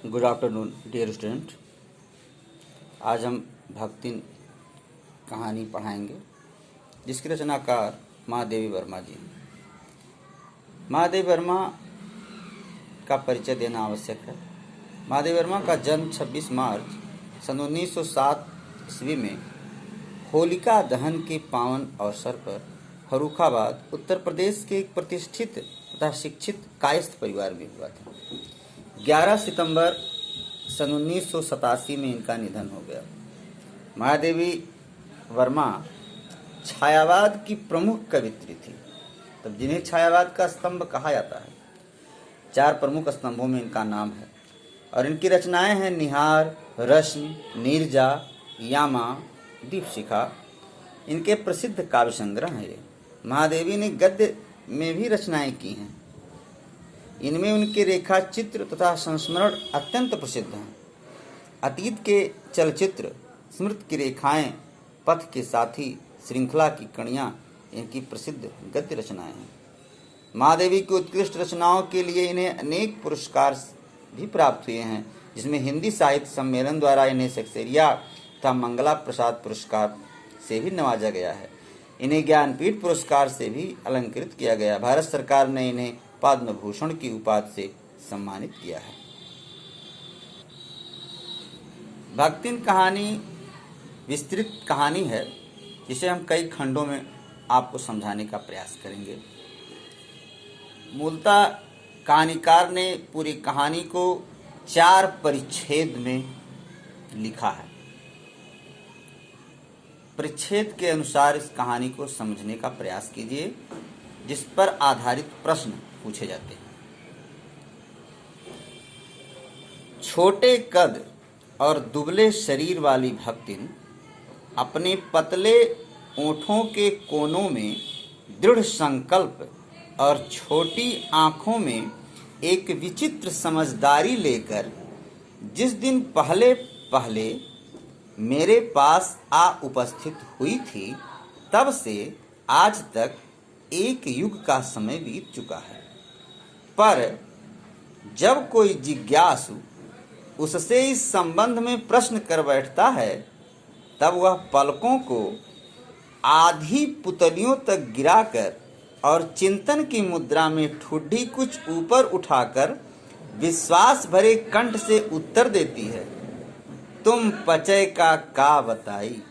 Good afternoon dear student. आज हम भक्ति कहानी पढ़ाएंगे जिसके रचनाकार महादेवी वर्मा जी। महादेवी वर्मा का परिचय देना आवश्यक है। महादेवी वर्मा का जन्म 26 मार्च सन 1907 ईस्वी में होलिका दहन के पावन अवसर पर फर्रुखाबाद उत्तर प्रदेश के एक प्रतिष्ठित तथा शिक्षित कायस्थ परिवार में हुआ था। 11 सितंबर सन 1987 में इनका निधन हो गया। महादेवी वर्मा छायावाद की प्रमुख कवित्री थी, तब जिन्हें छायावाद का स्तंभ कहा जाता है। 4 प्रमुख स्तंभों में इनका नाम है और इनकी रचनाएं हैं निहार, रश्मि, नीरजा, यामा, दीपशिखा। इनके प्रसिद्ध काव्य संग्रह हैं ये। महादेवी ने गद्य में भी रचनाएं की हैं। इनमें उनके रेखा चित्र तथा संस्मरण अत्यंत प्रसिद्ध हैं। अतीत के चलचित्र, स्मृति की रेखाएं, पथ के साथी, श्रृंखला की कड़ियां इनकी प्रसिद्ध गद्य रचनाएं हैं। महादेवी की उत्कृष्ट रचनाओं के लिए इन्हें अनेक पुरस्कार भी प्राप्त हुए हैं, जिसमें हिंदी साहित्य सम्मेलन द्वारा इन्हें सक्सेरिया तथा मंगला प्रसाद पुरस्कार से भी नवाजा गया है। इन्हें ज्ञानपीठ पुरस्कार से भी अलंकृत किया गया। भारत सरकार ने इन्हें पद्म भूषण की उपाधि से सम्मानित किया है। भक्ति कहानी विस्तृत कहानी है जिसे हम कई खंडों में आपको समझाने का प्रयास करेंगे। मूलतः कहानीकार ने पूरी कहानी को 4 परिच्छेद में लिखा है। परिच्छेद के अनुसार इस कहानी को समझने का प्रयास कीजिए, जिस पर आधारित प्रश्न पूछे जाते हैं। छोटे कद और दुबले शरीर वाली भक्तिन अपने पतले ओंठों के कोनों में दृढ़ संकल्प और छोटी आंखों में एक विचित्र समझदारी लेकर जिस दिन पहले पहले मेरे पास आ उपस्थित हुई थी, तब से आज तक एक युग का समय बीत चुका है। पर जब कोई जिज्ञासु उससे इस संबंध में प्रश्न कर बैठता है, तब वह पलकों को आधी पुतलियों तक गिराकर और चिंतन की मुद्रा में ठुड्डी कुछ ऊपर उठाकर विश्वास भरे कंठ से उत्तर देती है, तुम पचय का बताई।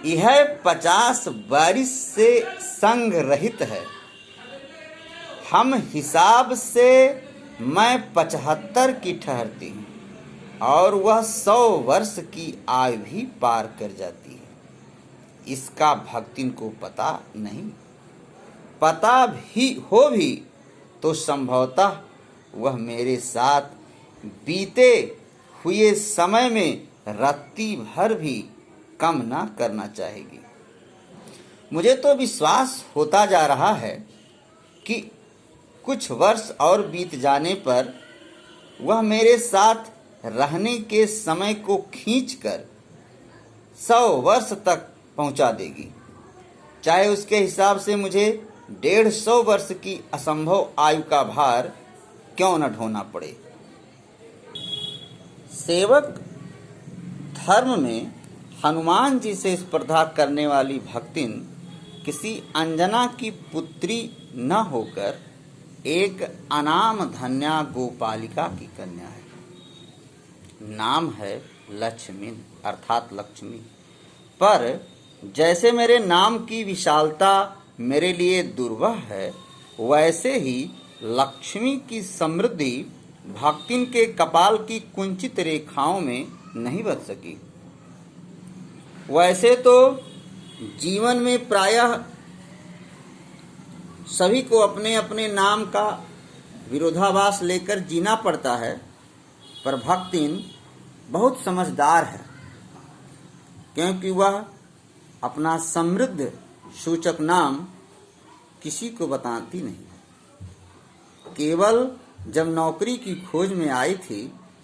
यह 50 बारिश से संग रहित है। हम हिसाब से मैं 75 की ठहरती हूँ और वह 100 वर्ष की आयु भी पार कर जाती है। इसका भक्तिन को पता नहीं। पता भी हो भी तो संभवतः वह मेरे साथ बीते हुए समय में रत्ती भर भी कम ना करना चाहेगी। मुझे तो विश्वास होता जा रहा है कि कुछ वर्ष और बीत जाने पर वह मेरे साथ रहने के समय को खींचकर 100 वर्ष तक पहुंचा देगी, चाहे उसके हिसाब से मुझे 150 वर्ष की असंभव आयु का भार क्यों न ढोना पड़े। सेवक धर्म में हनुमान जी से स्पर्धा करने वाली भक्तिन किसी अंजना की पुत्री न होकर एक अनाम धन्या गोपालिका की कन्या है। नाम है लक्ष्मी अर्थात लक्ष्मी। पर जैसे मेरे नाम की विशालता मेरे लिए दुर्वह है, वैसे ही लक्ष्मी की समृद्धि भक्तिन के कपाल की कुंचित रेखाओं में नहीं बच सकी। वैसे तो जीवन में प्रायः सभी को अपने अपने नाम का विरोधाभास लेकर जीना पड़ता है, पर भक्तिन बहुत समझदार है, क्योंकि वह अपना समृद्ध सूचक नाम किसी को बताती नहीं। केवल जब नौकरी की खोज में आई थी,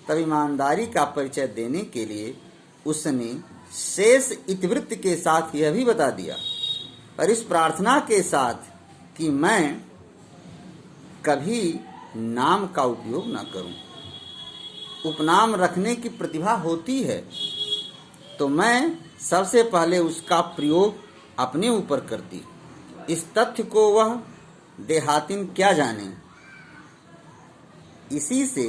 तब ईमानदारी का परिचय देने के लिए उसने शेष इतिवृत्त के साथ यह भी बता दिया, और इस प्रार्थना के साथ कि मैं कभी नाम का उपयोग न करूं। उपनाम रखने की प्रतिभा होती है तो मैं सबसे पहले उसका प्रयोग अपने ऊपर करती। इस तथ्य को वह देहातिन क्या जाने। इसी से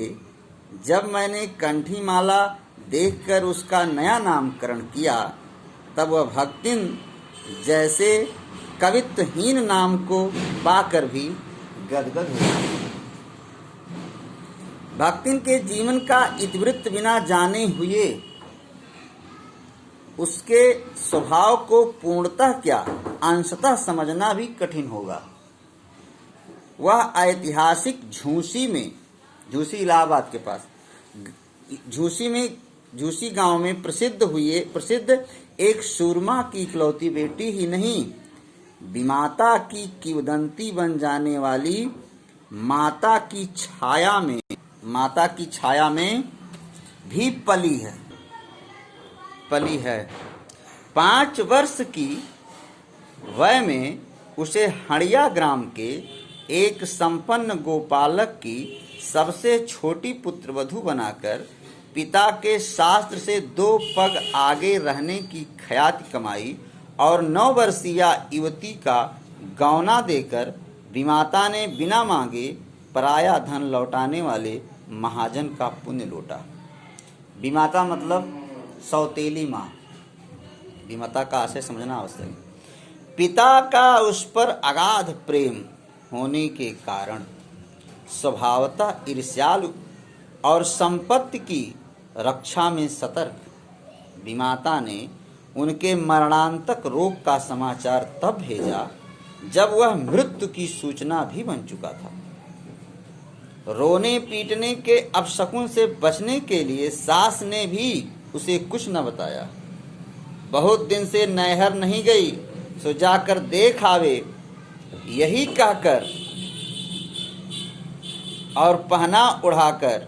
जब मैंने कंठी माला देखकर उसका नया नामकरण किया तब वह भक्तिन जैसे कवित्वहीन नाम को पाकर भी गदगद हो गई। भक्तिन के जीवन का इतिवृत्त बिना जाने हुए उसके स्वभाव को पूर्णतः क्या अंशतः समझना भी कठिन होगा। वह ऐतिहासिक झूसी इलाहाबाद के पास झूसी गांव में प्रसिद्ध एक सूरमा की इकलौती बेटी ही नहीं, विमाता की किंवदंती बन जाने वाली माता की छाया में भी पली है। 5 वर्ष की वय में उसे हड़िया ग्राम के एक संपन्न गोपालक की सबसे छोटी पुत्रवधू बनाकर पिता के शास्त्र से 2 पग आगे रहने की ख्याति कमाई और 9 वर्षीय युवती का गौना देकर विमाता ने बिना मांगे पराया धन लौटाने वाले महाजन का पुण्य लौटा। विमाता मतलब सौतेली माँ। विमाता का आशय समझना आवश्यक है। पिता का उस पर अगाध प्रेम होने के कारण स्वभावतः ईर्ष्यालु और संपत्ति की रक्षा में सतर्क विमाता ने उनके मरणांतक रोग का समाचार तब भेजा जब वह मृत्यु की सूचना भी बन चुका था। रोने पीटने के अपशकुन से बचने के लिए सास ने भी उसे कुछ न बताया। बहुत दिन से नैहर नहीं गई सो जाकर देख आवे, यही कहकर और पहना उड़ाकर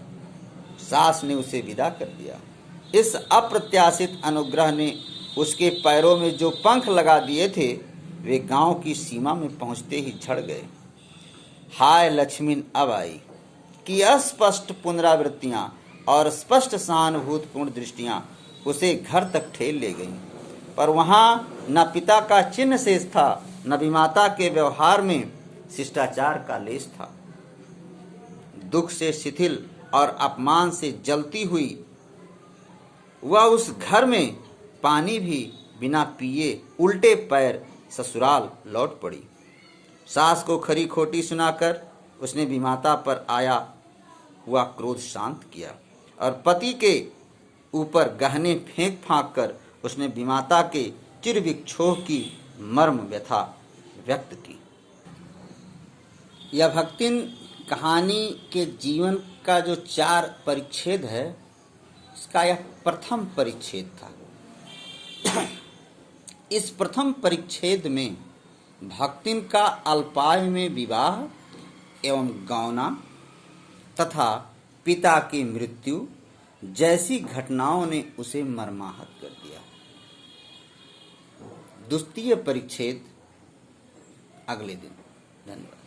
सास ने उसे विदा कर दिया। इस अप्रत्याशित अनुग्रह ने उसके पैरों में जो पंख लगा दिए थे वे गांव की सीमा में पहुंचते ही झड़ गए। हाय लक्ष्मी अब आई कि अस्पष्ट पुनरावृत्तियां और स्पष्ट सहानुभूतिपूर्ण दृष्टियां उसे घर तक ठेल ले गईं, पर वहां न पिता का चिन्ह शेष था न विमाता के व्यवहार में शिष्टाचार का लेश था। दुख से शिथिल और अपमान से जलती हुई वह उस घर में पानी भी बिना पिए उल्टे पैर ससुराल लौट पड़ी। सास को खरी खोटी सुनाकर उसने विमाता पर आया हुआ क्रोध शांत किया और पति के ऊपर गहने फेंक फांक कर उसने विमाता के चिरविक्षोभ की मर्म व्यथा व्यक्त की। यह भक्तिन कहानी के जीवन का जो 4 परिच्छेद है इसका यह प्रथम परिच्छेद था। इस प्रथम परिच्छेद में भक्तिन का अल्पायु में विवाह एवं गौना तथा पिता की मृत्यु जैसी घटनाओं ने उसे मर्माहत कर दिया। द्वितीय परिच्छेद अगले दिन। धन्यवाद।